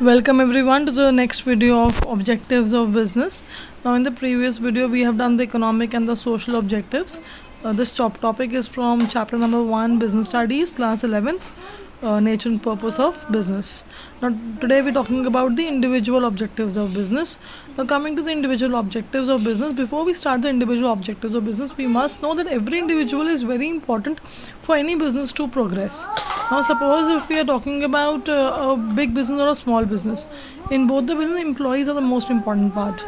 Welcome everyone to the next video of objectives of business. Now in the previous video we have done the economic and the social objectives. This topic is from chapter number 1 business studies class 11th nature and purpose of business. Now today we're talking about the individual objectives of business. Now coming to the individual objectives of business, before we start the individual objectives of business we must know that every individual is very important for any business to progress. Now suppose if we are talking about a big business or a small business, in both the business employees are the most important part.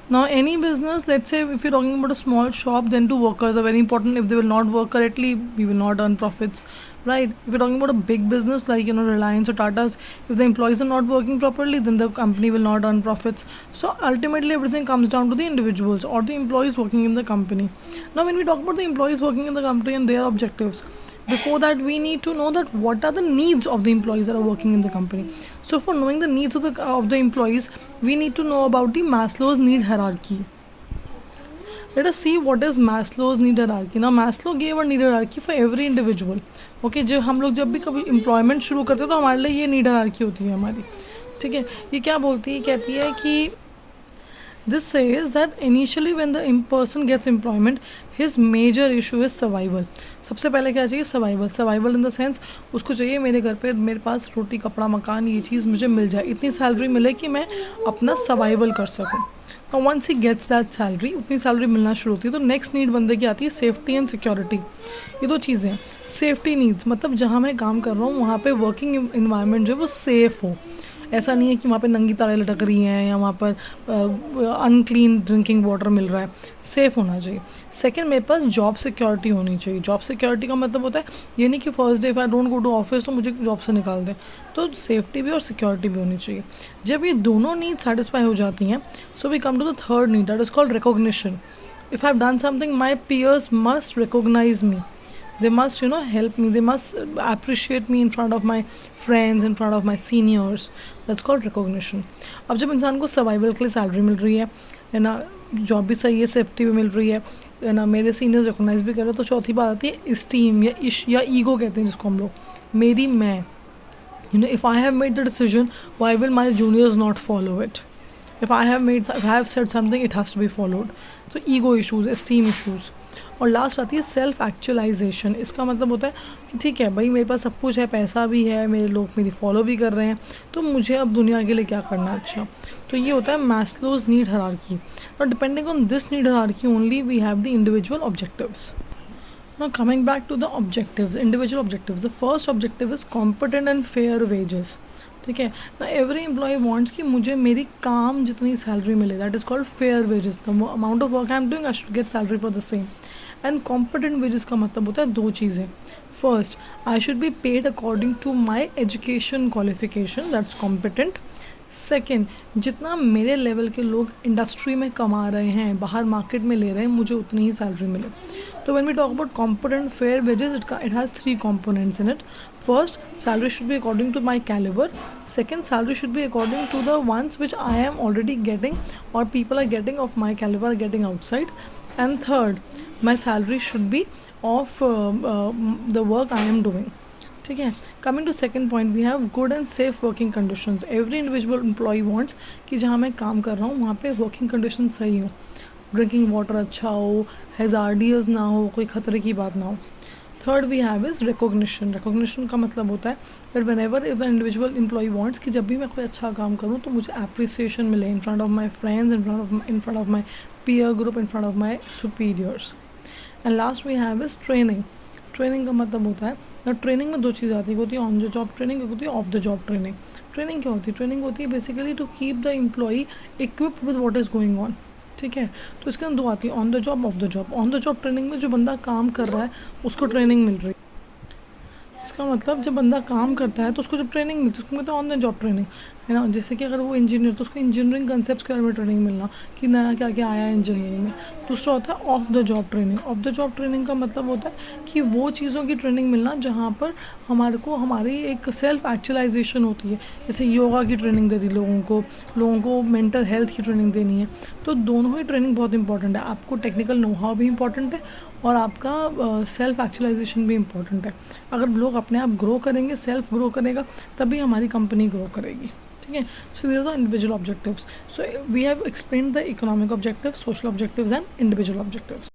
Now any business, let's say if you're talking about a small shop, then two workers are very important. If they will not work correctly, we will not earn profits, right? If you're talking about a big business like Reliance or Tata's, if the employees are not working properly, then the company will not earn profits. So ultimately everything comes down to the individuals or the employees working in the company. Now when we talk about the employees working in the company and their objectives, before that we need to know that what are the needs of the employees that are working in the company. So for knowing the needs of the employees, we need to know about the Maslow's need hierarchy. Let us see what is Maslow's need hierarchy. Now Maslow gave a need hierarchy for every individual. Okay, जब हम लोग जब भी कभी employment शुरू करते हैं तो हमारे लिए ये नीड हायरार्की होती है हमारी. ठीक है, ये क्या बोलती है, कहती है कि this says that initially when the person gets employment, his major issue is survival. सबसे पहले क्या चाहिए, सर्वाइवल इन द सेंस उसको चाहिए मेरे घर पे मेरे पास रोटी कपड़ा मकान ये चीज़ मुझे मिल जाए, इतनी सैलरी मिले कि मैं अपना सर्वाइवल कर सकूँ. और once he gets that salary, उतनी सैलरी मिलना शुरू होती है तो नेक्स्ट नीड बंदे की आती है सेफ्टी एंड सिक्योरिटी. ये दो चीज़ें. सेफ्टी नीड्स मतलब जहाँ मैं काम कर रहा हूँ वहाँ पे वर्किंग इन्वायरमेंट जो है वो सेफ़ हो. ऐसा नहीं है कि वहाँ पे नंगी तारें लटक रही हैं या वहाँ पर अनक्लीन ड्रिंकिंग वाटर मिल रहा है. सेफ़ होना चाहिए. सेकंड, मेरे पास जॉब सिक्योरिटी होनी चाहिए. जॉब सिक्योरिटी का मतलब होता है ये नहीं कि first day if I don't go to office तो मुझे जॉब से निकाल दें. तो सेफ्टी भी और सिक्योरिटी भी होनी चाहिए. जब ये दोनों नीड सेटिस्फाई हो जाती हैं, so we come to the third need, that is called recognition. If I have done something my peers must recognise me. They must help me, they must appreciate me in front of my friends, in front of my seniors. That's called recognition. अब जब इंसान को survival के लिए salary मिल रही है ना, job भी सही है, सेफ्टी भी मिल रही है ना, मेरे सीनियर्स रिकॉग्नाइज भी कर रहे हैं, तो चौथी बात आती है इस्टीम या ईगो कहते हैं जिसको हम लोग. मेरी मैं if I have made the decision, why will my juniors not follow it? If I have said something, it has to be followed. So ego issues, esteem issues. और लास्ट आती है सेल्फ एक्चुअलाइजेशन. इसका मतलब होता है कि ठीक है भाई, मेरे पास सब कुछ है, पैसा भी है, मेरे लोग मेरी फॉलो भी कर रहे हैं, तो मुझे अब दुनिया के लिए क्या करना है. अच्छा, तो ये होता है मैस्लोज नीड हायरार्की. और depending on this need hierarchy only we have the individual objectives. Now coming back to the objectives, individual objectives. The first objective is competent and fair wages. ठीक है ना, एवरी एम्प्लॉय वांट्स कि मुझे मेरी काम जितनी salary मिले, that is called fair wages. The amount of work I am doing I should get salary for the same. And competent wages का मतलब होता है दो चीज़ें. First, I should be paid according to my education qualification, that's competent. Second, जितना मेरे level के लोग इंडस्ट्री में कमा रहे हैं, बाहर मार्केट में ले रहे हैं, मुझे उतनी ही सैलरी मिले. तो when we talk about competent fair wages, it has three components in it. First, salary should be according to my caliber. Second, salary should be according to the ones which I am already getting or people are getting of my caliber are getting outside. And third, my salary should be of the work I am doing. ठीक है. Coming to second point, we have good and safe working conditions. Every individual employee wants कि जहाँ मैं काम कर रहा हूँ वहाँ पे working conditions सही हो, ड्रिंकिंग वाटर अच्छा हो, हैज़ार्डियस ना हो, कोई खतरे की बात ना हो. Third we have is recognition. Recognition का मतलब होता है that whenever if an individual employ wants कि जब भी मैं कोई अच्छा काम करूँ तो मुझे अप्रिसिएशन मिले in front of my friends, in front of my peer group, in front of my superiors. And last we have is training. Training का मतलब होता है ना, ट्रेनिंग में दो चीज़ें आती है, होती है ऑन द जॉब ट्रेनिंग, होती है off the job training. Training क्या होती है? ट्रेनिंग होती है basically to keep the employee equipped with what is going on. ठीक है, तो इसके अंदर दो आती है, on the job, off the job. On the job training में जो बंदा काम कर रहा है उसको ट्रेनिंग मिल रही है. इसका मतलब जब बंदा काम करता है तो उसको जब ट्रेनिंग मिलती है उसको कहते हैं ऑन द जॉब ट्रेनिंग, है ना. जैसे कि अगर वो इंजीनियर तो उसको इंजीनियरिंग कंसेप्ट के बारे में ट्रेनिंग मिलना कि नया क्या क्या आया है इंजीनियरिंग में. दूसरा होता है off the job training. Of the job training का मतलब होता है कि वो चीज़ों की ट्रेनिंग मिलना जहाँ पर हमारे को हमारी एक सेल्फ एक्चुअलाइजेशन होती है. जैसे योगा की ट्रेनिंग दे दी लोगों को मेंटल हेल्थ की ट्रेनिंग देनी है. तो दोनों ही ट्रेनिंग बहुत इंपॉर्टेंट है. आपको टेक्निकल नो हाउ भी इंपॉर्टेंट है और आपका सेल्फ एक्चुअलाइजेशन भी इम्पॉर्टेंट है। अगर लोग अपने आप ग्रो करेंगे, सेल्फ ग्रो करेगा, तभी हमारी कंपनी ग्रो करेगी। ठीक है, so these are individual objectives. So we have explain the economic objectives, social objectives and individual objectives.